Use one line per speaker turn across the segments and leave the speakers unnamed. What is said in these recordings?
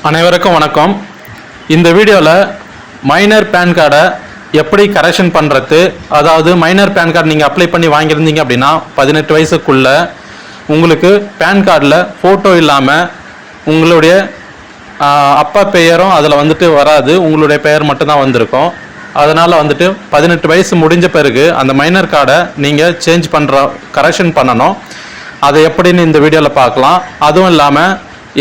அனைவருக்கும் வணக்கம். இந்த வீடியோவில் மைனர் பேன் கார்டை எப்படி கரெக்ஷன் பண்ணுறது, அதாவது மைனர் பேன் கார்டு நீங்கள் அப்ளை பண்ணி வாங்கியிருந்தீங்க அப்படின்னா 18 வயசுக்குள்ளே உங்களுக்கு பேன் கார்டில் ஃபோட்டோ இல்லாமல் உங்களுடைய அப்பா பெயரும் அதில் வராது, உங்களுடைய பெயர் மட்டும்தான் வந்திருக்கும். அதனால் 18 வயசு முடிஞ்ச பிறகு அந்த மைனர் கார்டை நீங்கள் சேஞ்ச் கரெக்ஷன் பண்ணணும். அதை எப்படின்னு இந்த வீடியோவில் பார்க்கலாம். அதுவும் இல்லாமல்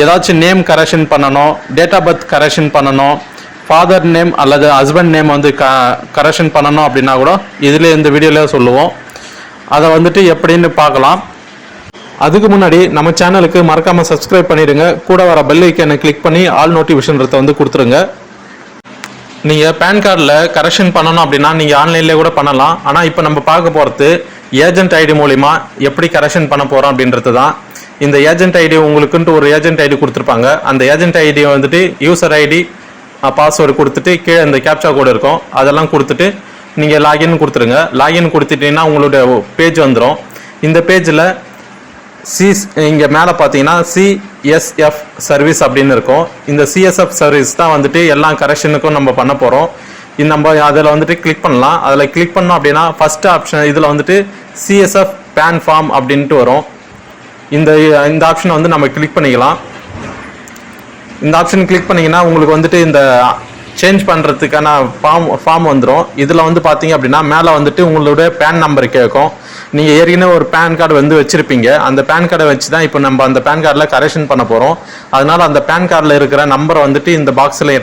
ஏதாச்சும் நேம் கரெக்ஷன் பண்ணணும், டேட் ஆஃப் பர்த் கரெக்ஷன் பண்ணணும், ஃபாதர் நேம் அல்லது ஹஸ்பண்ட் நேம் கரெக்ஷன் பண்ணணும் அப்படின்னா கூட இதில் இந்த வீடியோவில் சொல்லுவோம். அதை எப்படின்னு பார்க்கலாம். அதுக்கு முன்னாடி நம்ம சேனலுக்கு மறக்காமல் சப்ஸ்கிரைப் பண்ணிடுங்க. கூட வர பெல் ஐக்கானை கிளிக் பண்ணி ஆல் நோட்டிஃபிகேஷன் கொடுத்துருங்க. நீங்கள் பேன் கார்டில் கரெக்ஷன் பண்ணணும் அப்படின்னா நீங்கள் ஆன்லைன்லேயே கூட பண்ணலாம். ஆனால் இப்போ நம்ம பார்க்க போகிறது ஏஜென்ட் ஐடி மூலிமா எப்படி கரெக்ஷன் பண்ண போகிறோம் அப்படின்றது தான். இந்த ஏஜென்ட் ஐடி உங்களுக்குன்ட்டு ஒரு ஏஜென்ட் ஐடி கொடுத்துருப்பாங்க. அந்த agent ID user ID password கொடுத்துட்டு கீழே இந்த கேப்சா கோடு இருக்கும், அதெல்லாம் கொடுத்துட்டு நீங்கள் லாகின் கொடுத்துருங்க. லாகின் கொடுத்துட்டீங்கன்னா உங்களுடைய பேஜ் வந்துடும். இந்த பேஜில் இங்கே மேலே பார்த்தீங்கன்னா சிஎஸ்எஃப் சர்வீஸ் அப்படின்னு இருக்கும். இந்த சிஎஸ்எஃப் சர்வீஸ் தான் எல்லா கரெக்ஷனுக்கும் நம்ம பண்ண போகிறோம். நம்ம அதில் கிளிக் பண்ணலாம். அதில் கிளிக் பண்ணோம் அப்படின்னா ஃபஸ்ட்டு ஆப்ஷன் இதில் சிஎஸ்எஃப் பேன் ஃபார்ம் அப்படின்ட்டு வரும். இந்த ஆப்ஷனை நம்ம கிளிக் பண்ணிக்கலாம். இந்த ஆப்ஷன் கிளிக் பண்ணிங்கன்னா உங்களுக்கு இந்த சேஞ்ச் பண்ணுறதுக்கான ஃபார்ம் வந்துடும். இதில் பார்த்தீங்க அப்படின்னா மேலே உங்களுடைய பேன் நம்பர் கேட்கும். நீங்கள் ஏற்கனவே ஒரு பேன் கார்டு வச்சுருப்பீங்க. அந்த பேன் கார்டை வச்சு தான் இப்போ நம்ம அந்த பேன் கார்டில் கரெக்ஷன் பண்ண போகிறோம். அதனால் அந்த பேன் கார்டில் இருக்கிற நம்பரை இந்த பாக்ஸில்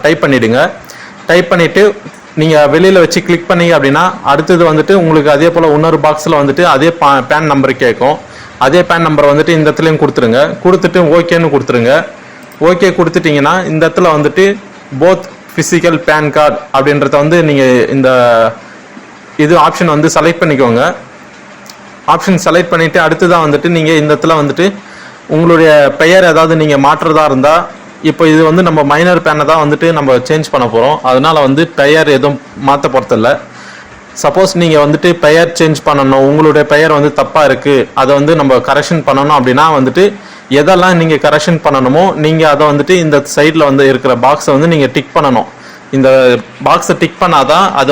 டைப் பண்ணிவிடுங்க. டைப் பண்ணிவிட்டு நீங்கள் வெளியில் வச்சு கிளிக் பண்ணீங்க அப்படின்னா அடுத்தது உங்களுக்கு அதே போல் இன்னொரு பாக்ஸில் அதே பேன் நம்பர் கேட்கும். அதே பேன் நம்பர் இந்த இடத்துலையும் கொடுத்துருங்க. கொடுத்துட்டு ஓகேன்னு கொடுத்துருங்க. ஓகே கொடுத்துட்டிங்கன்னா இந்த இடத்துல போத் ஃபிசிக்கல் பேன் கார்டு அப்படின்றத நீங்கள் இந்த ஆப்ஷன் செலக்ட் பண்ணிக்கோங்க. ஆப்ஷன் செலக்ட் பண்ணிவிட்டு அடுத்ததான் நீங்கள் இந்த இடத்துல உங்களுடைய பெயர் ஏதாவது நீங்கள் மாற்றுறதா இருந்தால், இப்போ இது நம்ம மைனர் பேனை தான் நம்ம சேஞ்ச் பண்ண போகிறோம். அதனால் பெயர் எதுவும் மாற்ற போகிறதில்ல. சப்போஸ் நீங்கள் பெயர் சேஞ்ச் பண்ணணும், உங்களுடைய பெயர் தப்பாக இருக்குது, அதை நம்ம கரெக்ஷன் பண்ணணும் அப்படின்னா எதெல்லாம் நீங்கள் கரெக்ஷன் பண்ணணுமோ நீங்கள் அதை இந்த சைடில் இருக்கிற பாக்ஸை நீங்கள் டிக் பண்ணணும். இந்த பாக்ஸை டிக் பண்ணாதான் அது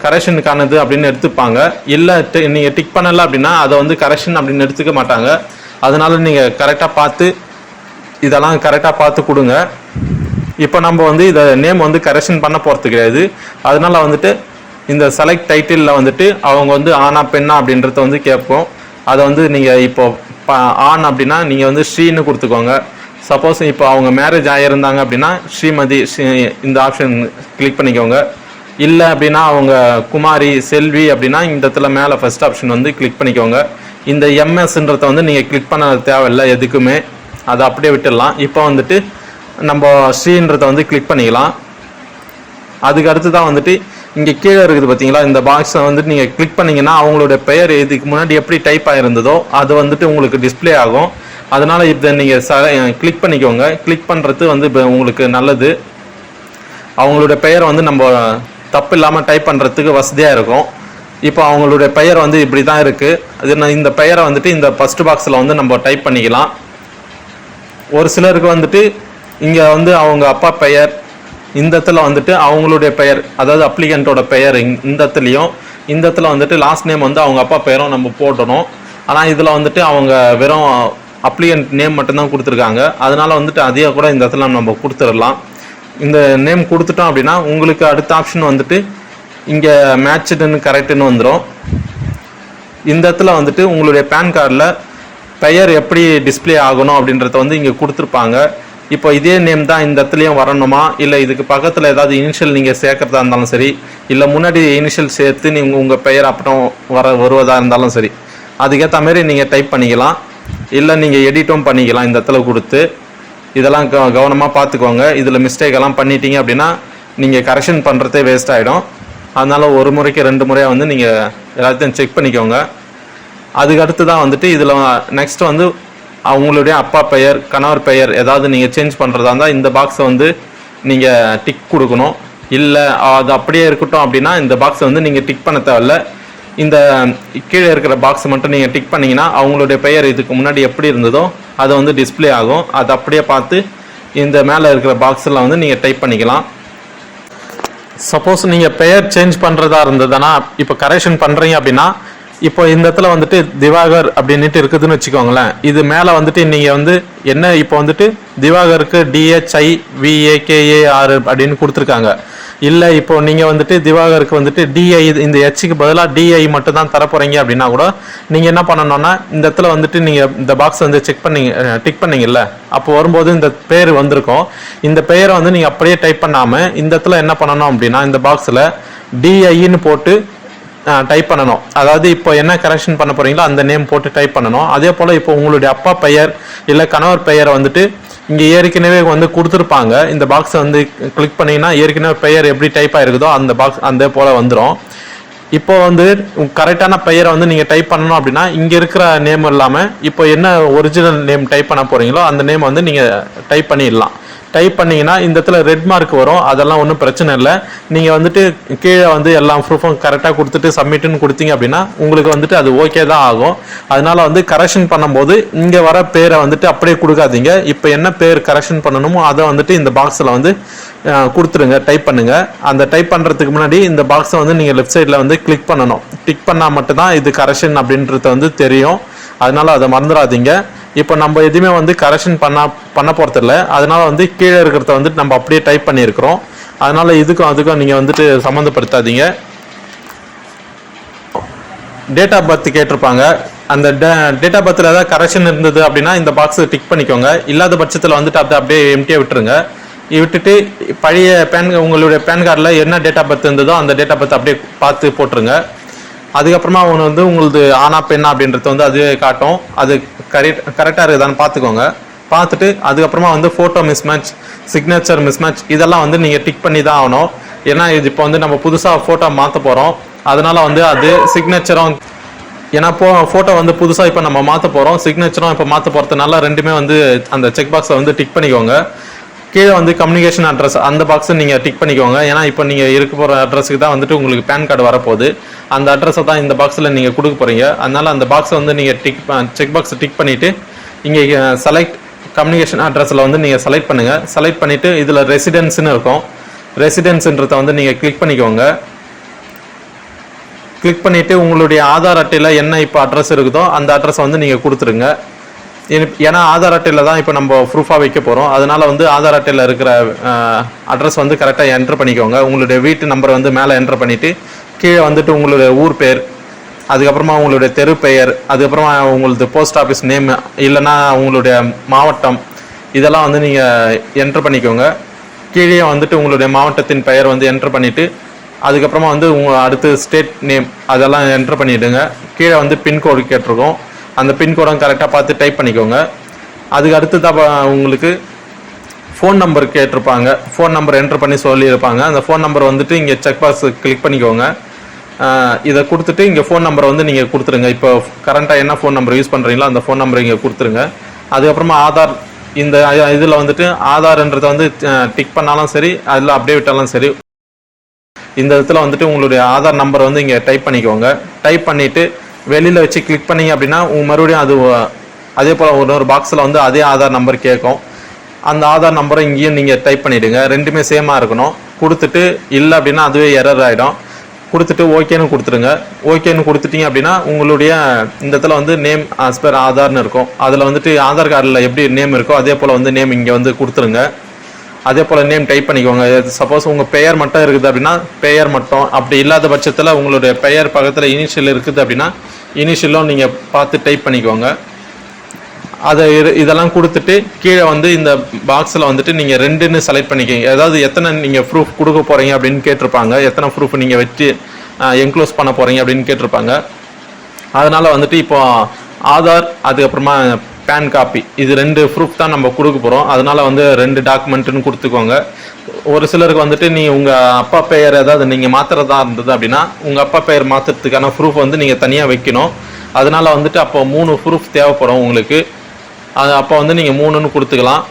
கரெக்ஷனுக்கானது அப்படின்னு எடுத்துப்பாங்க. இல்லை நீங்கள் டிக் பண்ணலை அப்படின்னா அதை கரெக்ஷன் அப்படின்னு எடுத்துக்க மாட்டாங்க. அதனால நீங்கள் கரெக்டாக பார்த்து இதெல்லாம் கரெக்டாக பார்த்து கொடுங்க. இப்போ நம்ம இதை நேம் கரெக்ஷன் பண்ண போகிறது கிடையாது. அதனால இந்த செலக்ட் டைட்டிலில் அவங்க ஆனா பெண்ணா அப்படின்றத கேட்போம். அதை நீங்கள் இப்போ ஆன் அப்படின்னா நீங்கள் ஸ்ரீன்னு கொடுத்துக்கோங்க. சப்போஸ் இப்போ அவங்க மேரேஜ் ஆகியிருந்தாங்க அப்படின்னா ஸ்ரீமதி இந்த ஆப்ஷன் கிளிக் பண்ணிக்கோங்க. இல்லை அப்படின்னா அவங்க குமாரி செல்வி அப்படின்னா இந்த இடத்துல மேலே ஃபர்ஸ்ட் ஆப்ஷன் கிளிக் பண்ணிக்கோங்க. இந்த எம்எஸ்ன்றத நீங்கள் கிளிக் பண்ண தேவையில்லை எதுக்குமே, அதை அப்படியே விட்டுடலாம். இப்போ நம்ம ஸ்ரீன்றதை கிளிக் பண்ணிக்கலாம். அதுக்கு அடுத்து தான் இங்கே கீழே இருக்குது பார்த்தீங்களா, இந்த பாக்ஸை நீங்கள் கிளிக் பண்ணிங்கன்னா அவங்களோட பெயர் இதுக்கு முன்னாடி எப்படி டைப் ஆகிருந்ததோ அது உங்களுக்கு டிஸ்பிளே ஆகும். அதனால் இதை நீங்கள் கிளிக் பண்ணிக்கோங்க. கிளிக் பண்ணுறது உங்களுக்கு நல்லது. அவங்களோட பெயரை நம்ம தப்பு இல்லாமல் டைப் பண்ணுறதுக்கு வசதியாக இருக்கும். இப்போ அவங்களுடைய பெயர் இப்படி தான் இருக்குது. அது இந்த பெயரை இந்த ஃபஸ்ட் பாக்ஸில் நம்ம டைப் பண்ணிக்கலாம். ஒரு சிலருக்கு இங்கே அவங்க அப்பா பெயர், இந்த இடத்துல அவங்களுடைய பெயர், அதாவது அப்ளிகண்ட்டோட பெயர் இந்த இடத்துலையும், இந்த இடத்துல லாஸ்ட் நேம் அவங்க அப்பா பெயரும் நம்ம போட்டணும். ஆனால் இதில் அவங்க வெறும் அப்ளிகண்ட் நேம் மட்டும்தான் கொடுத்துருக்காங்க. அதனால அதையே கூட இந்த இடத்துல நம்ம கொடுத்துடலாம். இந்த நேம் கொடுத்துட்டோம் அப்படின்னா உங்களுக்கு அடுத்த ஆப்ஷன் இங்கே மேட்ச்டுன்னு கரெக்டுன்னு வந்துடும். இந்த இடத்துல உங்களுடைய பேன் கார்டில் பெயர் எப்படி டிஸ்பிளே ஆகணும் அப்படின்றத இங்கே கொடுத்துருப்பாங்க. இப்போ இதே நேம் தான் இந்த இடத்துலையும் வரணுமா, இல்லை இதுக்கு பக்கத்தில் ஏதாவது இனிஷியல் நீங்கள் சேர்க்கறதா இருந்தாலும் சரி, இல்லை முன்னாடி இனிஷியல் சேர்த்து நீங்கள் உங்கள் பெயர் அப்புறம் வருவதாக இருந்தாலும் சரி, அதுக்கேற்ற மாதிரி நீங்கள் டைப் பண்ணிக்கலாம். இல்லை நீங்கள் எடிட்டும் பண்ணிக்கலாம். இந்த இடத்துல கொடுத்து இதெல்லாம் கவனமாக பார்த்துக்கோங்க. இதில் மிஸ்டேக்கெல்லாம் பண்ணிட்டீங்க அப்படின்னா நீங்கள் கரெக்ஷன் பண்ணுறதே வேஸ்ட் ஆகிடும். அதனால் ஒரு முறைக்கு 2 முறையாக நீங்கள் எல்லாத்தையும் செக் பண்ணிக்கோங்க. அதுக்கு அடுத்து தான் இதில் நெக்ஸ்ட் அவங்களுடைய அப்பா பெயர், கணவர் பெயர் ஏதாவது நீங்கள் சேஞ்ச் பண்ணுறதா இருந்தால் இந்த பாக்ஸை நீங்கள் டிக் கொடுக்கணும். இல்லை அது அப்படியே இருக்கட்டும் அப்படின்னா இந்த பாக்ஸை நீங்கள் டிக் பண்ண தேவையில்ல. இந்த கீழே இருக்கிற பாக்ஸ் மட்டும் நீங்கள் டிக் பண்ணிங்கன்னா அவங்களுடைய பெயர் இதுக்கு முன்னாடி எப்படி இருந்ததோ அது வந்து டிஸ்பிளே ஆகும். அது அப்படியே பார்த்து இந்த மேலே இருக்கிற பாக்ஸில் வந்து நீங்கள் டைப் பண்ணிக்கலாம். சப்போஸ் நீங்கள் பெயர் சேஞ்ச் பண்ணுறதா இருந்ததுன்னா, இப்போ கரெக்ஷன் பண்ணுறீங்க அப்படின்னா, இப்போ இந்த இடத்துல வந்துட்டு திவாகர் அப்படின்ட்டு இருக்குதுன்னு வச்சுக்கோங்களேன். இது மேலே வந்துட்டு நீங்கள் வந்து என்ன இப்போ வந்துட்டு திவாகருக்கு DHIVAKAR அப்படின்னு கொடுத்துருக்காங்க. இல்லை இப்போ நீங்கள் வந்துட்டு திவாகருக்கு வந்துட்டு DI இந்த ஹெச்சுக்கு பதிலாக DI மட்டும் தான் தரப்போகிறீங்க அப்படின்னா கூட நீங்கள் என்ன பண்ணணும்னா, இந்த இடத்துல வந்துட்டு நீங்கள் இந்த பாக்ஸ் வந்து டிக் பண்ணீங்கல்ல, அப்போ வரும்போது இந்த பேர் வந்திருக்கும். இந்த பெயரை வந்து நீங்கள் அப்படியே டைப் பண்ணாமல் இந்த இடத்துல என்ன பண்ணணும் அப்படின்னா, இந்த பாக்ஸில் DIன்னு போட்டு டைப் பண்ணணும். அதாவது இப்போ என்ன கரெக்ஷன் பண்ண போகிறீங்களோ அந்த நேம் போட்டு டைப் பண்ணணும். அதே போல் இப்போ உங்களுடைய அப்பா பெயர் இல்லை கணவர் பெயரை வந்துட்டு இங்கே ஏற்கனவே வந்து கொடுத்துருப்பாங்க. இந்த பாக்ஸை வந்து கிளிக் பண்ணிங்கன்னா ஏற்கனவே பெயர் எப்படி டைப் ஆகிருக்குதோ அந்த பாக்ஸ் அந்த போல் வந்துடும். இப்போ வந்து கரெக்டான பெயரை வந்து நீங்கள் டைப் பண்ணணும் அப்படின்னா, இங்கே இருக்கிற நேம் இல்லாமல் இப்போ என்ன ஒரிஜினல் நேம் டைப் பண்ண போகிறீங்களோ அந்த நேம் வந்து நீங்கள் டைப் பண்ணிடலாம். டைப் பண்ணிங்கன்னா இந்த இடத்துல ரெட் மார்க் வரும். அதெல்லாம் ஒன்றும் பிரச்சனை இல்லை. நீங்கள் வந்துட்டு கீழே வந்து எல்லா ப்ரூஃபும் கரெக்டாக கொடுத்துட்டு சப்மிட்டுன்னு கொடுத்தீங்க அப்படின்னா உங்களுக்கு வந்துட்டு அது ஓகே தான் ஆகும். அதனால வந்து கரெக்ஷன் பண்ணும்போது இங்கே வர பேரை வந்துட்டு அப்படியே கொடுக்காதீங்க. இப்போ என்ன பேர் கரெக்ஷன் பண்ணணுமோ அதை வந்துட்டு இந்த பாக்ஸில் வந்து கொடுத்துருங்க, டைப் பண்ணுங்க. அந்த டைப் பண்ணுறதுக்கு முன்னாடி இந்த பாக்ஸை வந்து நீங்கள் லெஃப்ட் சைடில் வந்து கிளிக் பண்ணணும். டிக் பண்ணால் மட்டும்தான் இது கரெக்ஷன் அப்படின்றது வந்து தெரியும். அதனால அதை மறந்துடாதீங்க. இப்போ நம்ம எதுவுமே வந்து கரெக்ஷன் பண்ண போகிறதில்ல. அதனால வந்து கீழே இருக்கிறத வந்துட்டு நம்ம அப்படியே டைப் பண்ணியிருக்கிறோம். அதனால இதுக்கும் அதுக்கும் நீங்கள் வந்துட்டு சம்மந்தப்படுத்தாதீங்க. டேட் ஆஃப் பர்த் கேட்டிருப்பாங்க. அந்த டேட் ஆஃப் பர்த்தில் ஏதாவது கரெக்ஷன் இருந்தது அப்படின்னா இந்த பாக்ஸை டிக் பண்ணிக்கோங்க. இல்லாத பட்சத்தில் வந்துட்டு அதை அப்படியே எம்டியாக விட்டுருங்க. விட்டுட்டு பழைய உங்களுடைய பேன் கார்டில் என்ன டேட் ஆஃப் பர்த் இருந்ததோ அந்த டேட் ஆஃப் பர்த் அப்படியே பார்த்து போட்டுருங்க. அதுக்கப்புறமா ஒன்று வந்து உங்களது ஆனா பெண்ணா அப்படின்றது வந்து அதுவே காட்டும். அது கரெக்டாக இருக்குதான்னு பார்த்துக்கோங்க. பார்த்துட்டு அதுக்கப்புறமா வந்து ஃபோட்டோ மிஸ்மேட்ச், சிக்னேச்சர் மிஸ்மேட்ச் இதெல்லாம் வந்து நீங்கள் டிக் பண்ணி தான் ஆகணும். ஏன்னா இது இப்போ வந்து நம்ம புதுசாக ஃபோட்டோ மாற்ற போகிறோம். அதனால வந்து அது சிக்னேச்சரும், ஏன்னா ஃபோட்டோ வந்து புதுசாக இப்போ நம்ம மாற்ற போகிறோம், சிக்னேச்சரும் இப்போ மாற்ற போகிறதுனால ரெண்டுமே வந்து அந்த செக் பாக்ஸை வந்து டிக் பண்ணிக்கோங்க. கீழே வந்து கம்யூனிகேஷன் அட்ரஸ் அந்த பாக்ஸை நீங்கள் டிக் பண்ணிக்கோங்க. ஏன்னா இப்போ நீங்கள் இருக்க போகிற அட்ரஸுக்கு தான் வந்துட்டு உங்களுக்கு பேன் கார்டு வரப்போகுது. அந்த அட்ரஸை தான் இந்த பாக்ஸில் நீங்கள் கொடுக்க போகிறீங்க. அதனால் அந்த பாக்ஸை வந்து நீங்கள் செக் பாக்ஸை டிக் பண்ணிவிட்டு இங்கே செலக்ட் கம்யூனிகேஷன் அட்ரஸில் வந்து நீங்கள் செலக்ட் பண்ணுங்கள். செலக்ட் பண்ணிவிட்டு இதில் ரெசிடென்ஸ்னு இருக்கும். ரெசிடென்ஸுன்றதை வந்து நீங்கள் கிளிக் பண்ணிக்கோங்க. கிளிக் பண்ணிவிட்டு உங்களுடைய ஆதார் அட்டையில் என்ன இப்போ அட்ரஸ் இருக்குதோ அந்த அட்ரஸை வந்து நீங்கள் கொடுத்துருங்க. ஏன்னா ஆதார் அட்டையில் தான் இப்போ நம்ம ப்ரூஃபாக வைக்க போகிறோம். அதனால் வந்து ஆதார் அட்டையில் இருக்கிற அட்ரஸ் வந்து கரெக்டாக என்ட்ரு பண்ணிக்கோங்க. உங்களுடைய வீட்டு நம்பரை வந்து மேலே என்ட்ரு பண்ணிவிட்டு கீழே வந்துட்டு உங்களுடைய ஊர் பெயர், அதுக்கப்புறமா உங்களுடைய தெரு பெயர், அதுக்கப்புறமா உங்களது போஸ்ட் ஆஃபீஸ் நேம் இல்லைன்னா உங்களுடைய மாவட்டம் இதெல்லாம் வந்து நீங்கள் என்ட்ரு பண்ணிக்கோங்க. கீழே வந்துட்டு உங்களுடைய மாவட்டத்தின் பெயர் வந்து என்ட்ரு பண்ணிவிட்டு அதுக்கப்புறமா வந்து அடுத்து ஸ்டேட் நேம் அதெல்லாம் என்ட்ரு பண்ணிவிடுங்க. கீழே வந்து பின்கோடு கேட்டிருக்கோம். அந்த பின்கோடும் கரெக்டாக பார்த்து டைப் பண்ணிக்கோங்க. அதுக்கு அடுத்ததாக உங்களுக்கு ஃபோன் நம்பர் கேட்டிருப்பாங்க. ஃபோன் நம்பர் என்ட்ரு பண்ணி சொல்லியிருப்பாங்க. அந்த ஃபோன் நம்பர் வந்துட்டு இங்கே செக் பாக்ஸ் கிளிக் பண்ணிக்கோங்க. இதை கொடுத்துட்டு இங்கே ஃபோன் நம்பரை வந்து நீங்கள் கொடுத்துருங்க. இப்போ கரண்ட்டாக என்ன ஃபோன் நம்பர் யூஸ் பண்ணுறீங்களோ அந்த ஃபோன் நம்பரை இங்கே கொடுத்துருங்க. அதுக்கப்புறமா ஆதார் இந்த இதில் வந்துட்டு ஆதார்ன்றதை வந்து டிக் பண்ணாலும் சரி, அதில் அப்படியே விட்டாலும் சரி, இந்த இடத்துல வந்துட்டு உங்களுடைய ஆதார் நம்பரை வந்து இங்கே டைப் பண்ணிக்கோங்க. டைப் பண்ணிவிட்டு வெளியில் வச்சு கிளிக் பண்ணிங்க அப்படின்னா மறுபடியும் அது அதே போல் ஒரு பாக்ஸில் வந்து அதே ஆதார் நம்பர் கேட்கும். அந்த ஆதார் நம்பரை இங்கேயும் நீங்கள் டைப் பண்ணிவிடுங்க. ரெண்டுமே சேமாக இருக்கணும். கொடுத்துட்டு இல்லை அப்படின்னா அதுவே எரர் ஆகிடும். கொடுத்துட்டு ஓகேன்னு கொடுத்துருங்க. ஓகேன்னு கொடுத்துட்டீங்க அப்படின்னா உங்களுடைய இந்த இடத்துல வந்து நேம் ஆஸ் பர் ஆதார்னு இருக்கும். அதில் வந்துட்டு ஆதார் கார்டில் எப்படி நேம் இருக்கோ அதே போல் வந்து நேம் இங்கே வந்து கொடுத்துருங்க. அதே போல் நேம் டைப் பண்ணிக்கோங்க. சப்போஸ் உங்கள் பெயர் மட்டும் இருக்குது அப்படின்னா பெயர் மட்டும், அப்படி இல்லாத பட்சத்தில் உங்களுடைய பெயர் பக்கத்தில் இனிஷியல் இருக்குது அப்படின்னா இனிஷியலும் நீங்கள் பார்த்து டைப் பண்ணிக்கோங்க. அதை இதெல்லாம் கொடுத்துட்டு கீழே வந்து இந்த பாக்ஸில் வந்துட்டு நீங்கள் 2ன்னு செலக்ட் பண்ணிக்கோங்க. அதாவது எத்தனை நீங்கள் ப்ரூஃப் கொடுக்க போகிறீங்க அப்படின்னு கேட்டிருப்பாங்க. எத்தனை ப்ரூஃப் நீங்கள் வச்சு என்க்ளோஸ் பண்ண போகிறீங்க அப்படின்னு கேட்டிருப்பாங்க. அதனால் வந்துட்டு இப்போ ஆதார் அதுக்கப்புறமா பேன் காப்பி இது 2 ப்ரூஃப் தான் நம்ம கொடுக்க போகிறோம். அதனால் வந்து 2 டாக்குமெண்ட்டுன்னு கொடுத்துக்கோங்க. ஒரு சிலருக்கு வந்துட்டு நீங்கள் உங்கள் அப்பா பெயர் ஏதாவது நீங்கள் மாற்றுறதா இருந்தது அப்படின்னா உங்கள் அப்பா பெயர் மாற்றுறதுக்கான ப்ரூஃப் வந்து நீங்கள் தனியாக வைக்கணும். அதனால் வந்துட்டு அப்போ 3 ப்ரூஃப் தேவைப்படும் உங்களுக்கு. அது அப்போ வந்து நீங்கள் 3ன்னு கொடுத்துக்கலாம்.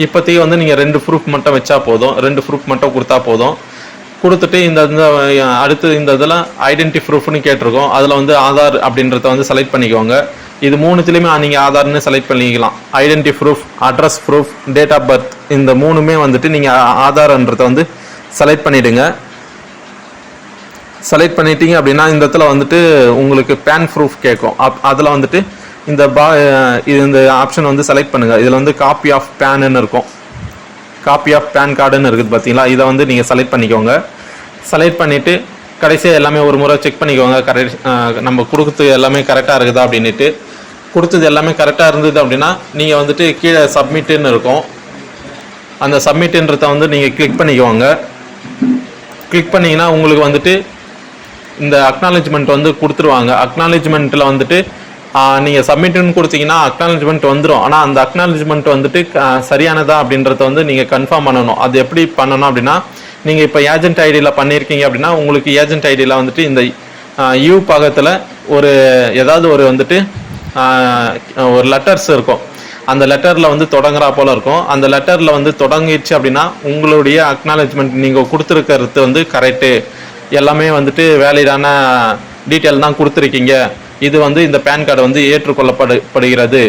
இப்போதைக்கு வந்து நீங்கள் 2 ப்ரூஃப் மட்டும் வச்சா போதும். 2 ப்ரூஃப் மட்டும் கொடுத்தா போதும். கொடுத்துட்டு இந்த அடுத்து இந்த இதில் ஐடென்டி ப்ரூஃப்னு கேட்டிருக்கோம். அதில் வந்து ஆதார் அப்படின்றத வந்து செலக்ட் பண்ணிக்கோங்க. இது மூணுத்துலேயுமே நீங்கள் ஆதார்னு செலக்ட் பண்ணிக்கலாம். Identity proof, address proof, date of birth, இந்த மூணுமே வந்துட்டு நீங்கள் ஆதார்ன்றதை வந்து செலக்ட் பண்ணிவிடுங்க. செலக்ட் பண்ணிட்டீங்க அப்படின்னா இந்த இடத்துல வந்துட்டு உங்களுக்கு பேன் ப்ரூஃப் கேட்கும். அதில் வந்துட்டு இந்த ஆப்ஷன் வந்து செலக்ட் பண்ணுங்கள். இதில் வந்து காப்பி ஆஃப் பேனுன்னு இருக்கும், காப்பி ஆஃப் பேன் கார்டுன்னு இருக்குது பார்த்தீங்களா, இதை வந்து நீங்கள் செலக்ட் பண்ணிக்கோங்க. செலக்ட் பண்ணிவிட்டு கடைசியாக எல்லாமே ஒரு முறை செக் பண்ணிக்கோங்க. நம்ம கொடுக்குறது எல்லாமே கரெக்டாக இருக்குதா அப்படின்ட்டு. கொடுத்தது எல்லாமே கரெக்டாக இருந்தது அப்படின்னா நீங்கள் வந்துட்டு கீழே சப்மிட்டுன்னு இருக்கும், அந்த சப்மிட்டுன்றதை வந்து நீங்கள் கிளிக் பண்ணிக்கோங்க. கிளிக் பண்ணிங்கன்னா உங்களுக்கு வந்துட்டு இந்த அக்னாலஜ்மெண்ட் வந்து கொடுத்துருவாங்க. அக்னாலஜ்மெண்ட்டில் வந்துட்டு நீங்கள் சப்மிட்டுன்னு கொடுத்தீங்கன்னா அக்னாலஜ்மெண்ட் வந்துடும். ஆனால் அந்த அக்னாலஜ்மெண்ட் வந்துட்டு சரியானதா அப்படின்றத வந்து நீங்கள் கன்ஃபார்ம் பண்ணணும். அது எப்படி பண்ணணும் அப்படின்னா, நீங்கள் இப்போ ஏஜென்ட் ஐடியில் பண்ணியிருக்கீங்க அப்படின்னா உங்களுக்கு ஏஜென்ட் ஐடியில் வந்துட்டு இந்த யூ பாகத்தில் ஏதாவது வந்துட்டு ஒரு லெட்டர்ஸ் இருக்கும். அந்த லெட்டரில் வந்து தொடங்குறா போல் இருக்கும். அந்த லெட்டரில் வந்து தொடங்கிடுச்சு அப்படின்னா உங்களுடைய அக்னாலஜ்மெண்ட் நீங்கள் கொடுத்துருக்கிறது வந்து கரெக்டு, எல்லாமே வந்துட்டு வேலிடான டீட்டெயில் தான் கொடுத்துருக்கீங்க, இது வந்து இந்த பேன் கார்டு வந்து ஏற்றுக்கொள்ளப்படுகிறது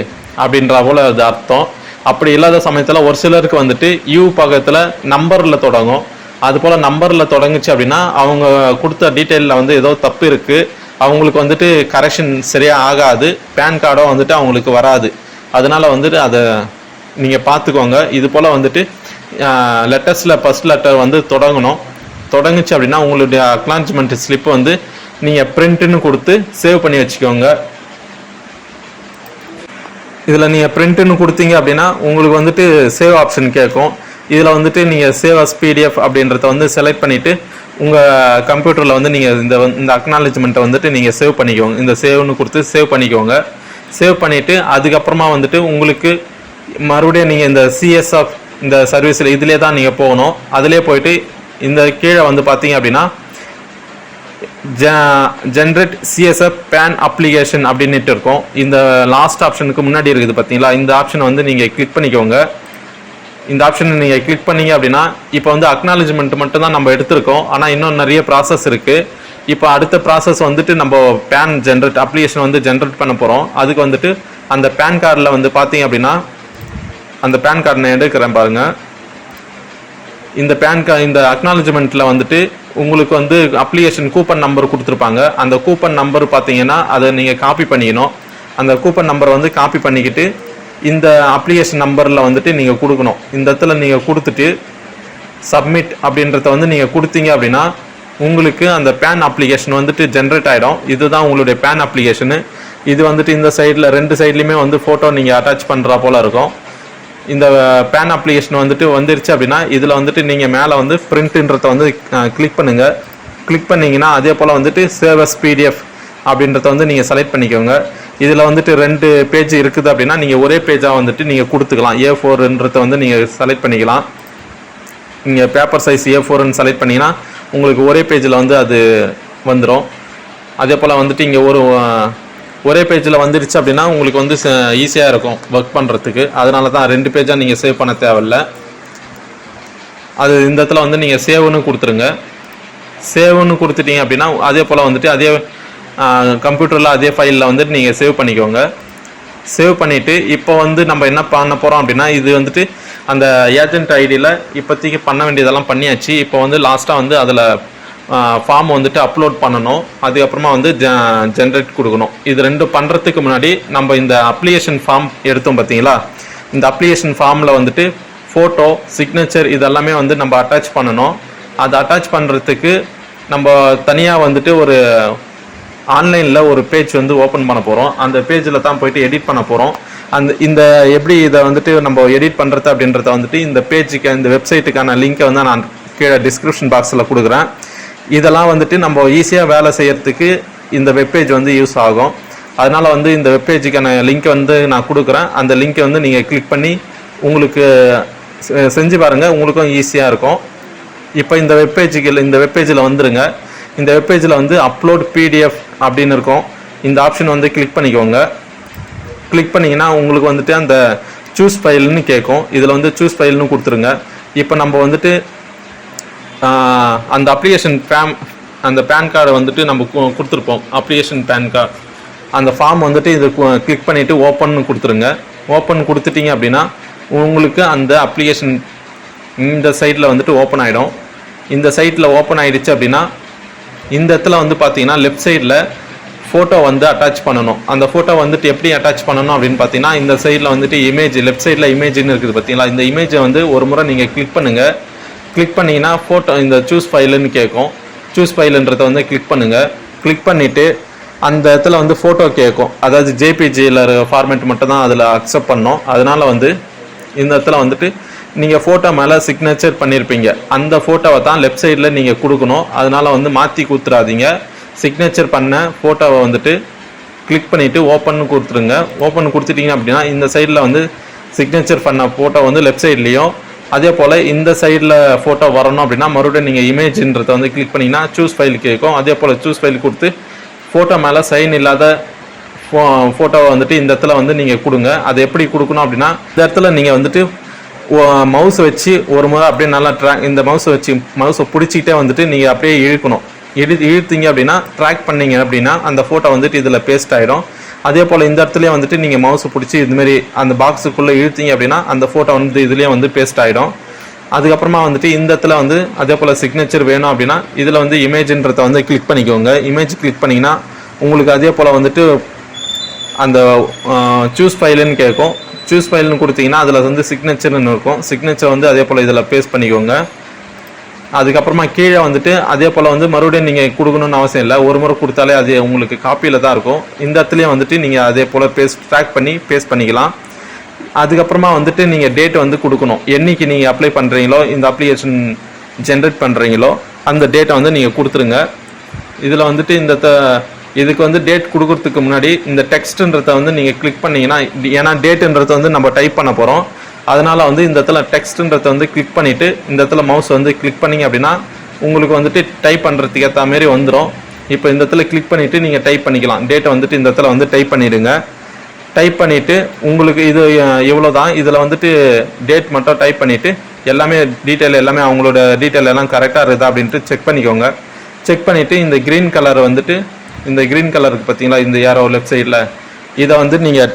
அப்படின்ற போல் அது அர்த்தம். அப்படி இல்லாத சமயத்தில் ஒரு சிலருக்கு வந்துட்டு யூ பக்கத்தில் நம்பரில் தொடங்கும். அது போல் நம்பரில் தொடங்குச்சு அப்படின்னா அவங்க கொடுத்த டீட்டெயிலில் வந்து ஏதோ தப்பு இருக்குது, அவங்களுக்கு வந்துட்டு கரெக்ஷன் சரியாக ஆகாது, பேன் கார்டும் வந்துட்டு அவங்களுக்கு வராது. அதனால வந்துட்டு அதை நீங்கள் பார்த்துக்கோங்க. இது போல் வந்துட்டு லெட்டர்ஸில் ஃபர்ஸ்ட் லெட்டர் வந்து தொடங்குச்சு அப்படின்னா உங்களுடைய அக்னாலஜ்மெண்ட் ஸ்லிப் வந்து நீங்கள் பிரிண்ட்டுன்னு கொடுத்து சேவ் பண்ணி வச்சுக்கோங்க. இதில் நீங்கள் பிரிண்ட்டுன்னு கொடுத்தீங்க அப்படின்னா உங்களுக்கு வந்துட்டு சேவ் ஆப்ஷன் கேட்கும். இதில் வந்துட்டு நீங்கள் சேவ் அஸ் பிடிஎஃப் அப்படின்றத வந்து செலக்ட் பண்ணிவிட்டு உங்கள் கம்ப்யூட்டரில் வந்து நீங்கள் இந்த அக்னாலஜ்மெண்ட்டை வந்துட்டு நீங்கள் சேவ் பண்ணிக்கோங்க. இந்த சேவ்னு கொடுத்து சேவ் பண்ணிக்கோங்க. சேவ் பண்ணிவிட்டு அதுக்கப்புறமா வந்துட்டு உங்களுக்கு மறுபடியும் நீங்கள் இந்த சிஎஸ்எஃப் இந்த சர்வீஸில் இதிலே தான் நீங்கள் போகணும். அதிலே போயிட்டு இந்த கீழே வந்து பார்த்தீங்க அப்படின்னா ஜென்ரேட் சிஎஸ்எஃப் பேன் அப்ளிகேஷன் அப்படின்ட்டு இருக்கும். இந்த லாஸ்ட் ஆப்ஷனுக்கு முன்னாடி இருக்குது பார்த்தீங்களா, இந்த ஆப்ஷனை வந்து நீங்கள் கிளிக் பண்ணிக்கோங்க. இந்த ஆப்ஷனை நீங்கள் கிளிக் பண்ணீங்க அப்படின்னா இப்போ வந்து அக்னாலஜ்மெண்ட் மட்டும் தான் நம்ம எடுத்திருக்கோம். ஆனால் இன்னும் நிறைய ப்ராசஸ் இருக்குது. இப்போ அடுத்த ப்ராசஸ் வந்துட்டு நம்ம பேன் அப்ளிகேஷன் வந்து ஜென்ரேட் பண்ண போகிறோம். அதுக்கு வந்துட்டு அந்த பேன் கார்டில் வந்து பார்த்தீங்க அப்படின்னா அந்த பேன் கார்டு நான் எடுக்கிறேன் பாருங்கள். இந்த அக்னாலஜ்மெண்ட்டில் வந்துட்டு உங்களுக்கு வந்து அப்ளிகேஷன் கூப்பன் நம்பர் கொடுத்துருப்பாங்க. அந்த கூப்பன் நம்பர் பார்த்தீங்கன்னா அதை நீங்கள் காப்பி பண்ணிக்கணும். அந்த கூப்பன் நம்பரை வந்து காப்பி பண்ணிக்கிட்டு இந்த அப்ளிகேஷன் நம்பரில் வந்துட்டு நீங்கள் கொடுக்கணும். இந்த இடத்துல நீங்கள் கொடுத்துட்டு சப்மிட் அப்படின்றத வந்து நீங்கள் கொடுத்தீங்க அப்படின்னா உங்களுக்கு அந்த பேன் அப்ளிகேஷன் வந்துட்டு ஜென்ரேட் ஆகிடும். இதுதான் உங்களுடைய பேன் அப்ளிகேஷனு. இது வந்துட்டு இந்த சைடில் ரெண்டு சைட்லேயுமே வந்து ஃபோட்டோ நீங்கள் அட்டாச் பண்ணுறா போல் இருக்கும். இந்த பேன் அப்ளிகேஷன் வந்துட்டு வந்துருச்சு அப்படின்னா இதில் வந்துட்டு நீங்கள் மேலே வந்து பிரிண்ட்ன்றத வந்து கிளிக் பண்ணுங்கள். கிளிக் பண்ணிங்கன்னா அதே போல் வந்துட்டு சேவ் அஸ் பிடிஎஃப் அப்படின்றத வந்து நீங்கள் செலக்ட் பண்ணிக்கோங்க. இதில் வந்துட்டு 2 பேஜ் இருக்குது அப்படின்னா நீங்கள் ஒரே பேஜாக வந்துட்டு நீங்கள் கொடுத்துக்கலாம். A4ன்றத வந்து நீங்கள் செலக்ட் பண்ணிக்கலாம். நீங்கள் பேப்பர் சைஸ் A4ன்னு செலக்ட் பண்ணிங்கன்னா உங்களுக்கு ஒரே பேஜில் வந்து அது வந்துடும். அதே போல் வந்துட்டு இங்கே ஒரே பேஜில் வந்துடுச்சு அப்படின்னா உங்களுக்கு வந்து ஈஸியாக இருக்கும் ஒர்க் பண்ணுறதுக்கு. அதனால தான் 2 பேஜாக நீங்கள் சேவ் பண்ண தேவையில்லை. அது இந்த இடத்துல வந்து நீங்கள் சேவ்னு கொடுத்துருங்க. சேவ்னு கொடுத்துட்டீங்க அப்படின்னா அதே போல் வந்துட்டு அதே கம்ப்யூட்டரில் அதே ஃபைலில் வந்துட்டு நீங்கள் சேவ் பண்ணிக்கோங்க. சேவ் பண்ணிவிட்டு இப்போ வந்து நம்ம என்ன பண்ண போகிறோம் அப்படின்னா இது வந்துட்டு அந்த ஏஜென்ட் ஐடியில் இப்போதைக்கு பண்ண வேண்டியதெல்லாம் பண்ணியாச்சு. இப்போ வந்து லாஸ்ட்டாக வந்து அதில் ஃபார்ம் வந்துட்டு அப்லோட் பண்ணணும். அதுக்கப்புறமா வந்து ஜென்ரேட் கொடுக்கணும். இது 2 பண்ணுறதுக்கு முன்னாடி நம்ம இந்த அப்ளிகேஷன் ஃபார்ம் எடுத்தோம் பார்த்தீங்களா, இந்த அப்ளிகேஷன் ஃபார்மில் வந்துட்டு ஃபோட்டோ, சிக்னேச்சர் இதெல்லாமே வந்து நம்ம அட்டாச் பண்ணணும். அதை அட்டாச் பண்ணுறதுக்கு நம்ம தனியாக வந்துட்டு ஒரு ஆன்லைனில் ஒரு பேஜ் வந்து ஓப்பன் பண்ண போகிறோம். அந்த பேஜில் தான் போயிட்டு எடிட் பண்ண போகிறோம். இந்த எப்படி இதை வந்துட்டு நம்ம எடிட் பண்ணுறது அப்படின்றத வந்துட்டு இந்த பேஜுக்கு இந்த வெப்சைட்டுக்கான லிங்க்கை வந்து நான் கீழே டிஸ்கிரிப்ஷன் பாக்ஸில் கொடுக்குறேன். இதெல்லாம் வந்துட்டு நம்ம ஈஸியாக வேலை செய்யறதுக்கு இந்த வெப்பேஜ் வந்து யூஸ் ஆகும். அதனால் வந்து இந்த வெப்பேஜுக்கான லிங்க்கை வந்து நான் கொடுக்குறேன். அந்த லிங்க்கை வந்து நீங்கள் கிளிக் பண்ணி உங்களுக்கு செஞ்சு பாருங்கள், உங்களுக்கும் ஈஸியாக இருக்கும். இப்போ இந்த வெப்பேஜில் வந்துடுங்க. இந்த வெப்பேஜில் வந்து அப்லோட் பிடிஎஃப் அப்படின்னு இருக்கும். இந்த ஆப்ஷன் வந்து கிளிக் பண்ணிக்கோங்க. கிளிக் பண்ணிங்கன்னா உங்களுக்கு வந்துட்டு அந்த சூஸ் ஃபைல்னு கேட்கும். இதில் வந்து சூஸ் ஃபைல்னு கொடுத்துருங்க. இப்போ நம்ம வந்துட்டு அந்த அப்ளிகேஷன் அந்த பேன் கார்டை வந்துட்டு நம்ம கொடுத்துருப்போம். அப்ளிகேஷன் பேன் கார்டு அந்த ஃபார்ம் வந்துட்டு இது கிளிக் பண்ணிவிட்டு ஓப்பன் கொடுத்துருங்க. ஓப்பன் கொடுத்துட்டிங்க அப்படின்னா உங்களுக்கு அந்த அப்ளிகேஷன் இந்த சைட்டில் வந்துட்டு ஓப்பன் ஆகிடும். இந்த சைட்டில் ஓப்பன் ஆகிடுச்சு அப்படின்னா இந்த இடத்துல வந்து பார்த்தீங்கன்னா லெஃப்ட் சைடில் ஃபோட்டோ வந்து அட்டாச் பண்ணணும். அந்த ஃபோட்டோ வந்துட்டு எப்படி அட்டாச் பண்ணணும் அப்படின்னு பார்த்தீங்கன்னா இந்த சைடில் வந்துட்டு இமேஜ், லெஃப்ட் சைடில் இமேஜ்னு இருக்குது பார்த்தீங்களா, இந்த இமேஜை வந்து ஒரு முறை நீங்கள் கிளிக் பண்ணுங்கள். கிளிக் பண்ணிங்கன்னா ஃபோட்டோ இந்த சூஸ் ஃபைலுன்னு கேட்கும். சூஸ் ஃபைலுன்றதை வந்து கிளிக் பண்ணுங்கள். கிளிக் பண்ணிவிட்டு அந்த இடத்துல வந்து ஃபோட்டோ கேட்கும். அதாவது ஜேபிஜியில் ஃபார்மேட் மட்டும் தான் அதில் அக்செப்ட் பண்ணோம். அதனால் வந்து இந்த இடத்துல வந்துட்டு நீங்கள் ஃபோட்டோ மேலே சிக்னேச்சர் பண்ணியிருப்பீங்க, அந்த ஃபோட்டோவை தான் லெஃப்ட் சைடில் நீங்கள் கொடுக்கணும். அதனால் வந்து மாற்றி கொடுத்துடாதீங்க. சிக்னேச்சர் பண்ண ஃபோட்டோவை வந்துட்டு கிளிக் பண்ணிவிட்டு ஓப்பன் கொடுத்துருங்க. ஓப்பன் கொடுத்துட்டிங்க அப்படின்னா இந்த சைடில் வந்து சிக்னேச்சர் பண்ண ஃபோட்டோ வந்து லெஃப்ட் சைட்லேயும், அதே போல் இந்த சைடில் ஃபோட்டோ வரணும் அப்படின்னா மறுபடியும் நீங்கள் இமேஜ்ன்றதை வந்து கிளிக் பண்ணிங்கன்னா சூஸ் ஃபைல் கேட்கும். அதே போல் சூஸ் ஃபைல் கொடுத்து ஃபோட்டோ மேலே சைன் இல்லாத ஃபோட்டோவை வந்துட்டு இந்த இடத்துல வந்து நீங்கள் கொடுங்க. அது எப்படி கொடுக்கணும் அப்படின்னா இந்த இடத்துல நீங்கள் வந்துட்டு மவுஸை வச்சு ஒரு முறை அப்படியே நல்லா இந்த மவுஸை பிடிச்சிக்கிட்டே வந்துட்டு நீங்கள் அப்படியே இழுக்கணும். இழுத்தீங்க அப்படின்னா ட்ராக் பண்ணீங்க அப்படின்னா அந்த ஃபோட்டோ வந்துட்டு இதில் பேஸ்ட் ஆகிடும். அதே போல் இந்த இடத்துலையே வந்துட்டு நீங்கள் மவுஸை பிடிச்சி இதுமாரி அந்த பாக்ஸுக்குள்ளே இழுத்தீங்க அப்படின்னா அந்த ஃபோட்டோ வந்து இதுலேயே வந்து பேஸ்ட் ஆகிடும். அதுக்கப்புறமா வந்துட்டு இந்த இடத்துல வந்து அதே போல் சிக்னேச்சர் வேணும் அப்படின்னா இதில் வந்து இமேஜ்ன்றதை வந்து கிளிக் பண்ணிக்கோங்க. இமேஜ் கிளிக் பண்ணிங்கன்னா உங்களுக்கு அதே போல் வந்துட்டு அந்த சூஸ் ஃபைலுன்னு கேட்கும். சூஸ் ஃபைல்னு கொடுத்தீங்கன்னா அதில் வந்து சிக்னேச்சர்னு இருக்கும். சிக்னேச்சர் வந்து அதே போல் இதில் பேஸ்ட் பண்ணிக்கோங்க. அதுக்கப்புறமா கீழே வந்துட்டு அதே போல் வந்து மறுபடியும் நீங்கள் கொடுக்கணும்னு அவசியம் இல்லை. ஒரு முறை கொடுத்தாலே அது உங்களுக்கு காப்பியில் தான் இருக்கும். இந்த இடத்துலையும் வந்துட்டு நீங்கள் அதே போல் ட்ராக் பண்ணி பேஸ்ட் பண்ணிக்கலாம். அதுக்கப்புறமா வந்துட்டு நீங்கள் டேட் வந்து கொடுக்கணும். என்னைக்கு நீங்கள் அப்ளை பண்ணுறீங்களோ, இந்த அப்ளிகேஷன் ஜென்ரேட் பண்ணுறீங்களோ அந்த டேட்டை வந்து நீங்கள் கொடுத்துருங்க. இதில் வந்துட்டு இதுக்கு வந்து டேட் கொடுக்கறதுக்கு முன்னாடி இந்த டெக்ஸ்ட்ன்றதை வந்து நீங்கள் கிளிக் பண்ணிங்கன்னா, ஏன்னா டேட்டுன்றதை வந்து நம்ம டைப் பண்ண போகிறோம். அதனால் வந்து இந்த இடத்துல டெக்ஸ்ட்ன்றதை வந்து கிளிக் பண்ணிவிட்டு இந்த இடத்துல மவுஸ் வந்து கிளிக் பண்ணிங்க அப்படின்னா உங்களுக்கு வந்துட்டு டைப் பண்ணுறதுக்கு ஏற்ற மாரி வந்துடும். இப்போ இந்த இடத்துல கிளிக் பண்ணிவிட்டு நீங்கள் டைப் பண்ணிக்கலாம். டேட்டை வந்துட்டு இந்த இடத்துல வந்து டைப் பண்ணிவிடுங்க. டைப் பண்ணிவிட்டு உங்களுக்கு இது இவ்வளோ தான். இதில் வந்துட்டு டேட் மட்டும் டைப் பண்ணிவிட்டு எல்லாமே டீட்டெயில் எல்லாமே அவங்களோட டீட்டெயில் எல்லாம் கரெக்டாக இருக்குதா அப்படின்ட்டு செக் பண்ணிக்கோங்க. செக் பண்ணிவிட்டு இந்த க்ரீன் கலர் வந்துட்டு இந்த க்ரீன் கலருக்கு பார்த்தீங்களா இந்த யாரோ லெஃப்ட் சைடில் இதை வந்து நீங்கள்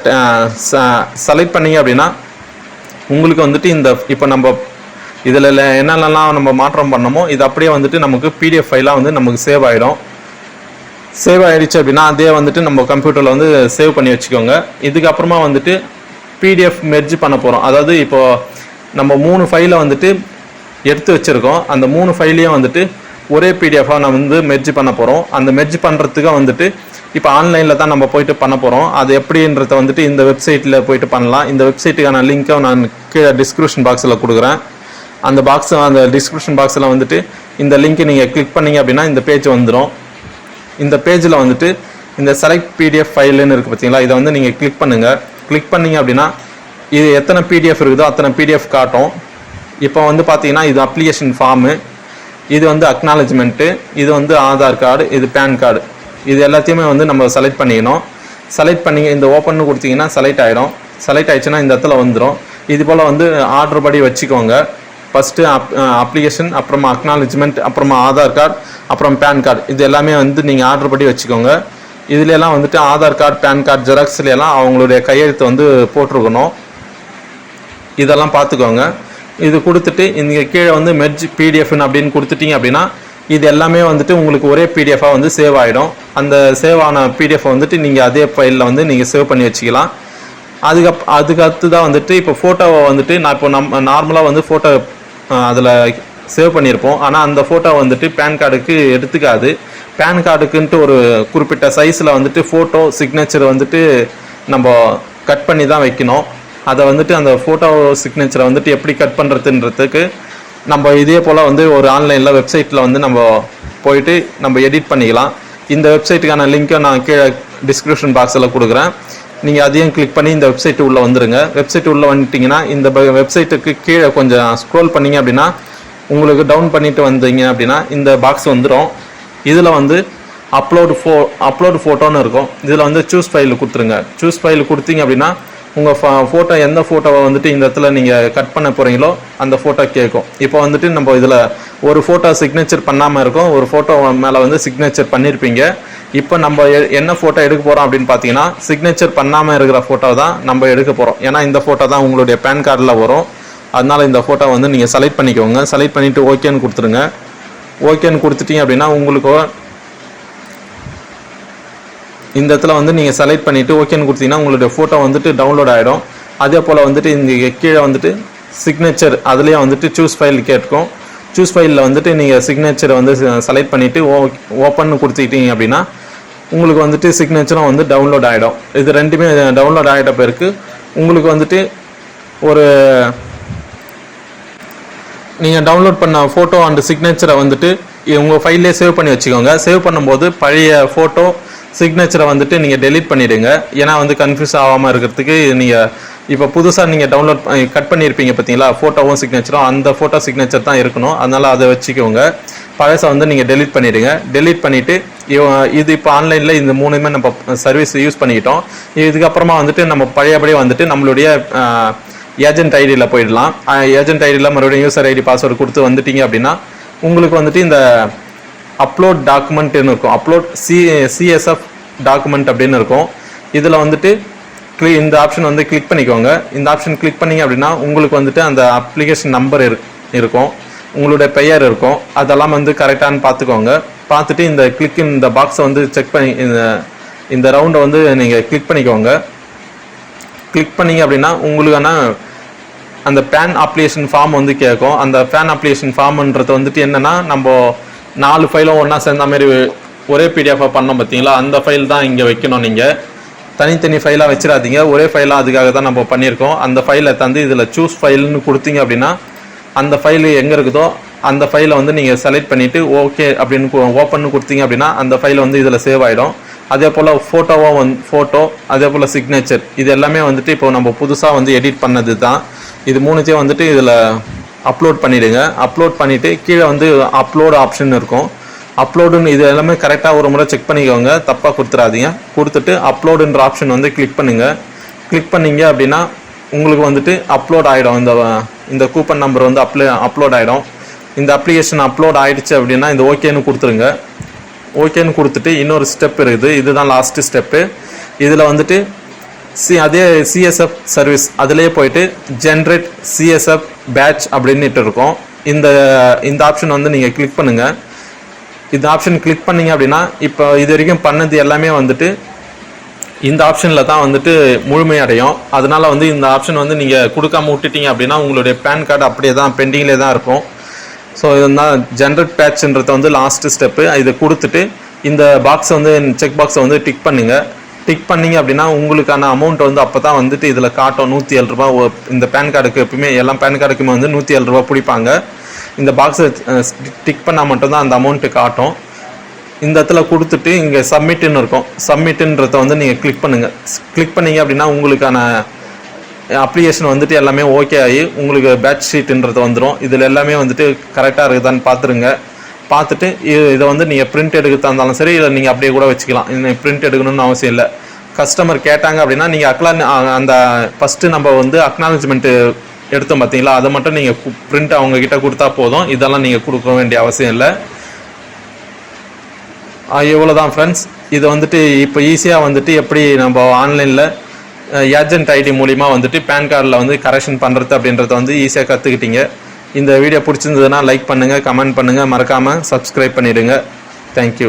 செலக்ட் பண்ணிங்க அப்படின்னா உங்களுக்கு வந்துட்டு இந்த இப்போ நம்ம இதில் என்னென்னலாம் நம்ம மாற்றம் பண்ணமோ இது அப்படியே வந்துட்டு நமக்கு பிடிஎஃப் ஃபைலாக வந்து நமக்கு சேவ் ஆகிடும். சேவ் ஆகிடுச்சு அப்படின்னா அதே வந்துட்டு நம்ம கம்ப்யூட்டரில் வந்து சேவ் பண்ணி வச்சுக்கோங்க. இதுக்கப்புறமா வந்துட்டு பிடிஎஃப் மெர்ஜ் பண்ண போகிறோம். அதாவது இப்போது நம்ம 3 ஃபைலை வந்துட்டு எடுத்து வச்சுருக்கோம். அந்த 3 ஃபைலையும் வந்துட்டு ஒரே பிடிஎஃபாக நம்ம வந்து மெர்ஜ் பண்ண போகிறோம். அந்த மெர்ஜ் பண்ணுறதுக்கு வந்துட்டு இப்போ ஆன்லைனில் தான் நம்ம போயிட்டு பண்ண போகிறோம். அது எப்படின்றத வந்துட்டு இந்த வெப்சைட்டில் போயிட்டு பண்ணலாம். இந்த வெப்சைட்டுக்கான லிங்க்கை நான் கீழே டிஸ்கிரிப்ஷன் பாக்ஸில் கொடுக்குறேன். அந்த டிஸ்கிரிப்ஷன் பாக்ஸில் வந்துட்டு இந்த லிங்க்கை நீங்கள் கிளிக் பண்ணிங்க அப்படின்னா இந்த பேஜ் வந்துடும். இந்த பேஜில் வந்துட்டு இந்த செலக்ட் பிடிஎஃப் ஃபைலுன்னு இருக்குது பார்த்தீங்களா, இதை வந்து நீங்கள் கிளிக் பண்ணுங்கள். கிளிக் பண்ணிங்க அப்படின்னா இது எத்தனை பிடிஎஃப் இருக்குதோ அத்தனை பிடிஎஃப் காட்டும். இப்போ வந்து பார்த்தீங்கன்னா இது அப்ளிகேஷன் ஃபார்மு, இது வந்து அக்னாலஜ்மெண்ட்டு, இது வந்து ஆதார் கார்டு, இது பேன் கார்டு, இது எல்லாத்தையுமே வந்து நம்ம செலக்ட் பண்ணிக்கணும். செலக்ட் பண்ணி இந்த ஓப்பன் கொடுத்தீங்கன்னா செலக்ட் ஆகிடும். செலக்ட் ஆகிடுச்சுன்னா இந்த இடத்துல வந்துடும். இது போல் வந்து ஆர்டர் படி வச்சுக்கோங்க. ஃபஸ்ட்டு அப்ளிகேஷன், அப்புறமா அக்னாலஜ்மெண்ட், அப்புறமா ஆதார் கார்டு, அப்புறம் பேன் கார்டு, இது எல்லாமே வந்து நீங்கள் ஆர்டர் படி வச்சுக்கோங்க. இதுலலாம் வந்துட்டு ஆதார் கார்டு, பேன் கார்டு ஜெராக்ஸ்லாம் அவங்களுடைய கையெழுத்து வந்து போட்டிருக்கணும். இதெல்லாம் பார்த்துக்கோங்க. இது கொடுத்துட்டு இங்கே கீழே வந்து மெர்ஜ் பிடிஎஃப்னு அப்படின்னு கொடுத்துட்டிங்க அப்படின்னா இது எல்லாமே வந்துட்டு உங்களுக்கு ஒரே பிடிஎஃபாக வந்து சேவ் ஆகிடும். அந்த சேவ் ஆன பிடிஎஃப் வந்துட்டு நீங்கள் அதே ஃபைலில் வந்து நீங்கள் சேவ் பண்ணி வச்சுக்கலாம். அதுக்கு தான் வந்துட்டு இப்போ ஃபோட்டோவை வந்துட்டு நான் இப்போ நார்மலாக வந்து ஃபோட்டோ அதில் சேவ் பண்ணியிருப்போம். ஆனால் அந்த ஃபோட்டோ வந்துட்டு பேன் கார்டுக்கு எடுத்துக்காது. பேன் கார்டுக்குன்ட்டு ஒரு குறிப்பிட்ட சைஸில் வந்துட்டு ஃபோட்டோ சிக்னேச்சர் வந்துட்டு நம்ம கட் பண்ணி தான் வைக்கணும். அதை வந்துட்டு அந்த ஃபோட்டோ சிக்னேச்சரை வந்துட்டு எப்படி கட் பண்ணுறதுன்றதுக்கு நம்ம இதே போல் வந்து ஒரு ஆன்லைனில் வெப்சைட்டில் வந்து நம்ம போயிட்டு நம்ம எடிட் பண்ணிக்கலாம். இந்த வெப்சைட்டுக்கான லிங்க்கை நான் கீழே டிஸ்கிரிப்ஷன் பாக்ஸில் கொடுக்குறேன். நீங்கள் அதையும் கிளிக் பண்ணி இந்த வெப்சைட்டு உள்ளே வந்துடுங்க. வெப்சைட்டு உள்ளே வந்துட்டிங்கன்னா இந்த வெப்சைட்டுக்கு கீழே கொஞ்சம் ஸ்க்ரோல் பண்ணிங்க அப்படின்னா உங்களுக்கு டவுன் பண்ணிட்டு வந்தீங்க அப்படின்னா இந்த பாக்ஸ் வந்துடும். இதில் வந்து அப்லோடு ஃபோட்டோன்னு இருக்கும். இதில் வந்து சூஸ் ஃபைல் கொடுத்துருங்க. சூஸ் ஃபைல் கொடுத்தீங்க அப்படின்னா உங்கள் ஃபோட்டோ எந்த ஃபோட்டோவை வந்துட்டு இந்த இடத்துல நீங்கள் கட் பண்ண போகிறீங்களோ அந்த ஃபோட்டோ கேட்கும். இப்போ வந்துட்டு நம்ம இதில் ஒரு ஃபோட்டோ சிக்னேச்சர் பண்ணாமல் இருக்கும், ஒரு ஃபோட்டோ மேலே வந்து சிக்னேச்சர் பண்ணியிருப்பீங்க. இப்போ நம்ம என்ன ஃபோட்டோ எடுக்க போகிறோம் அப்படின்னு பார்த்தீங்கன்னா சிக்னேச்சர் பண்ணாமல் இருக்கிற ஃபோட்டோ தான் நம்ம எடுக்க போகிறோம். ஏன்னா இந்த ஃபோட்டோ தான் உங்களுடைய பேன் கார்டில் வரும். அதனால் இந்த ஃபோட்டோ வந்து நீங்கள் செலக்ட் பண்ணிக்கோங்க. செலக்ட் பண்ணிவிட்டு ஓகேன்னு கொடுத்துருங்க. ஓகேன்னு கொடுத்துட்டீங்க அப்படின்னா உங்களுக்கு இந்த இடத்துல வந்து நீங்கள் செலக்ட் பண்ணிவிட்டு ஓகேன்னு கொடுத்தீங்கன்னா உங்களுடைய ஃபோட்டோ வந்துட்டு டவுன்லோட் ஆகிடும். அதே போல் வந்துட்டு இங்கே கீழே வந்துட்டு சிக்னேச்சர் அதுலேயே வந்துட்டு சூஸ் ஃபைல் கேட்கும். சூஸ் ஃபைலில் வந்துட்டு நீங்கள் சிக்னேச்சரை வந்து செலக்ட் பண்ணிவிட்டு ஓப்பன் கொடுத்துக்கிட்டீங்க அப்படின்னா உங்களுக்கு வந்துட்டு சிக்னேச்சரும் வந்து டவுன்லோட் ஆகிடும். இது ரெண்டுமே டவுன்லோட் ஆகிட்ட பிறகு உங்களுக்கு வந்துட்டு ஒரு நீங்கள் டவுன்லோட் பண்ண ஃபோட்டோ அண்ட் சிக்னேச்சரை வந்துட்டு உங்கள் ஃபைல்லே சேவ் பண்ணி வச்சுக்கோங்க. சேவ் பண்ணும்போது பழைய ஃபோட்டோ சிக்னேச்சரை வந்துட்டு நீங்கள் டெலீட் பண்ணிவிடுங்க. ஏன்னா வந்து கன்ஃபியூஸ் ஆகாமல் இருக்கிறதுக்கு நீங்கள் இப்போ புதுசாக நீங்கள் டவுன்லோட் கட் பண்ணியிருப்பீங்க பார்த்தீங்களா, ஃபோட்டோவும் சிக்னேச்சரும் அந்த ஃபோட்டோ சிக்னேச்சர் தான் இருக்கணும். அதனால் அதை வச்சுக்கோங்க. பழசை வந்து நீங்கள் டெலீட் பண்ணிவிடுங்க. டெலீட் பண்ணிவிட்டு இது இப்போ ஆன்லைனில் இந்த மூணுமே நம்ம சர்வீஸ் யூஸ் பண்ணிக்கிட்டோம். இதுக்கப்புறமா வந்துட்டு நம்ம பழையபடியே வந்துட்டு நம்மளுடைய ஏஜென்ட் ஐடியில் போயிடலாம். ஏஜென்ட் ஐடியில் மறுபடியும் யூசர் ஐடி பாஸ்வேர்டு கொடுத்து வந்துட்டீங்க அப்படின்னா உங்களுக்கு வந்துட்டு இந்த அப்லோட் டாக்குமெண்ட்னு இருக்கும். அப்லோட் சிஎஸ்எஃப் டாக்குமெண்ட் அப்படின்னு இருக்கும். இதில் வந்துட்டு இந்த ஆப்ஷன் வந்து கிளிக் பண்ணிக்கோங்க. இந்த ஆப்ஷன் கிளிக் பண்ணிங்க அப்படின்னா உங்களுக்கு வந்துட்டு அந்த அப்ளிகேஷன் நம்பர் இருக்கும், உங்களுடைய பெயர் இருக்கும். அதெல்லாம் வந்து கரெக்டானு பார்த்துக்கோங்க. பார்த்துட்டு இந்த பாக்ஸை வந்து செக் பண்ணி இந்த ரவுண்டை வந்து நீங்கள் கிளிக் பண்ணிக்கோங்க. கிளிக் பண்ணிங்க அப்படின்னா உங்களுக்கான அந்த பேன் அப்ளிகேஷன் ஃபார்ம் வந்து கேட்கும். அந்த பேன் அப்ளிகேஷன் ஃபார்ம்ன்றது வந்துட்டு என்னென்னா நம்ம 4 ஃபைலும் ஒன்றா சேர்ந்த மாதிரி ஒரே பிடிஎஃபாக பண்ணோம் பார்த்தீங்களா, அந்த ஃபைல் தான் இங்கே வைக்கணும். நீங்கள் தனித்தனி ஃபைலாக வச்சிடாதீங்க, ஒரே ஃபைலாக அதுக்காக தான் நம்ம பண்ணியிருக்கோம். அந்த ஃபைலை தந்து இதில் சூஸ் ஃபைல்னு கொடுத்தீங்க அப்படின்னா அந்த ஃபைலு எங்கே இருக்குதோ அந்த ஃபைலை வந்து நீங்கள் செலக்ட் பண்ணிவிட்டு ஓகே அப்படின்னு ஓப்பன் கொடுத்தீங்க அப்படின்னா அந்த ஃபைல் வந்து இதில் சேவ் ஆகிடும். அதே போல் ஃபோட்டோ அதே போல் சிக்னேச்சர் இது எல்லாமே வந்துட்டு இப்போ நம்ம புதுசாக வந்து எடிட் பண்ணது தான். இது மூணுத்தையும் வந்துட்டு இதில் அப்லோட் பண்ணிவிடுங்க. அப்லோட் பண்ணிவிட்டு கீழே வந்து அப்லோடு ஆப்ஷன் இருக்கும். அப்லோடுன்னு இது எல்லாமே கரெக்டாக ஒரு முறை செக் பண்ணிக்கோங்க, தப்பாக கொடுத்துடாதீங்க. கொடுத்துட்டு அப்லோடுன்ற ஆப்ஷன் வந்து கிளிக் பண்ணுங்கள். கிளிக் பண்ணிங்க அப்படின்னா உங்களுக்கு வந்துட்டு அப்லோட் ஆகிடும். இந்த கூப்பன் நம்பர் வந்து அப்லோட் ஆகிடும். இந்த அப்ளிகேஷன் அப்லோட் ஆகிடுச்சு அப்படின்னா இந்த ஓகேன்னு கொடுத்துருங்க. ஓகேன்னு கொடுத்துட்டு இன்னொரு ஸ்டெப் இருக்குது, இதுதான் லாஸ்ட்டு ஸ்டெப்பு. இதில் வந்துட்டு அதே சிஎஸ்எஃப் சர்வீஸ் அதிலே போயிட்டு ஜென்ரேட் சிஎஸ்எஃப் பேட்ச் அப்படின்ட்டு இருக்கும். இந்த ஆப்ஷன் வந்து நீங்கள் கிளிக் பண்ணுங்கள். இந்த ஆப்ஷன் கிளிக் பண்ணிங்க அப்படின்னா இப்போ இது வரைக்கும் பண்ணது எல்லாமே வந்துட்டு இந்த ஆப்ஷனில் தான் வந்துட்டு முழுமையடையும். அதனால் வந்து இந்த ஆப்ஷன் வந்து நீங்கள் கொடுக்காம விட்டுட்டீங்க அப்படின்னா உங்களுடைய பேன் கார்டு அப்படியே தான் பெண்டிங்லேயே தான் இருக்கும். ஸோ இதுதான் ஜென்ரேட் பேட்ச்ன்றது வந்து லாஸ்ட்டு ஸ்டெப்பு. இதை கொடுத்துட்டு இந்த பாக்ஸை வந்து செக் பாக்ஸை வந்து டிக் பண்ணுங்கள். டிக் பண்ணிங்க அப்படின்னா உங்களுக்கான அமௌண்ட் வந்து அப்போ தான் வந்துட்டு இதில் காட்டும். 107 ரூபா. இந்த பேன் கார்டுக்கு எப்பவுமே எல்லா பேன் கார்டுக்குமே வந்து 107 ரூபா பிடிப்பாங்க. இந்த பாக்ஸை டிக் பண்ணால் மட்டும்தான் அந்த அமௌண்ட்டு காட்டும். இந்த இடத்துல கொடுத்துட்டு இங்கே சப்மிட்டுன்னு இருக்கும். சப்மிட்டுன்றதை வந்து நீங்கள் கிளிக் பண்ணுங்கள். கிளிக் பண்ணிங்க அப்படின்னா உங்களுக்கான அப்ளிகேஷன் வந்துட்டு எல்லாமே ஓகே ஆகி உங்களுக்கு பேட்ச் ஷீட்டுன்றது வந்துடும். இதில் எல்லாமே வந்துட்டு கரெக்டாக இருக்குதான்னு பார்த்துருங்க. பார்த்துட்டு இதை வந்து நீங்கள் பிரிண்ட் எடுக்கிறதா இருந்தாலும் சரி, இல்லை நீங்கள் அப்படியே கூட வச்சுக்கலாம். பிரிண்ட் எடுக்கணும்னு அவசியம் இல்லை. கஸ்டமர் கேட்டாங்க அப்படின்னா நீங்கள் அந்த ஃபஸ்ட்டு நம்ம வந்து அக்னாலஜ்மெண்ட்டு எடுத்தோம் பார்த்தீங்களா, அதை மட்டும் நீங்கள் பிரிண்ட் அவங்கக்கிட்ட கொடுத்தா போதும். இதெல்லாம் நீங்கள் கொடுக்க வேண்டிய அவசியம் இல்லை. இவ்வளோ தான் ஃப்ரெண்ட்ஸ். இது வந்துட்டு இப்போ ஈஸியாக வந்துட்டு எப்படி நம்ம ஆன்லைனில் ஏஜென்ட் ஐடி மூலிமா வந்துட்டு பேன் கார்டில் வந்து கரெக்ஷன் பண்ணுறது அப்படின்றத வந்து ஈஸியாக கற்றுக்கிட்டீங்க. இந்த வீடியோ பிடிச்சிருந்ததுன்னா லைக் பண்ணுங்கள், கமெண்ட் பண்ணுங்கள், மறக்காமல் சப்ஸ்கிரைப் பண்ணிவிடுங்க. தேங்க்யூ.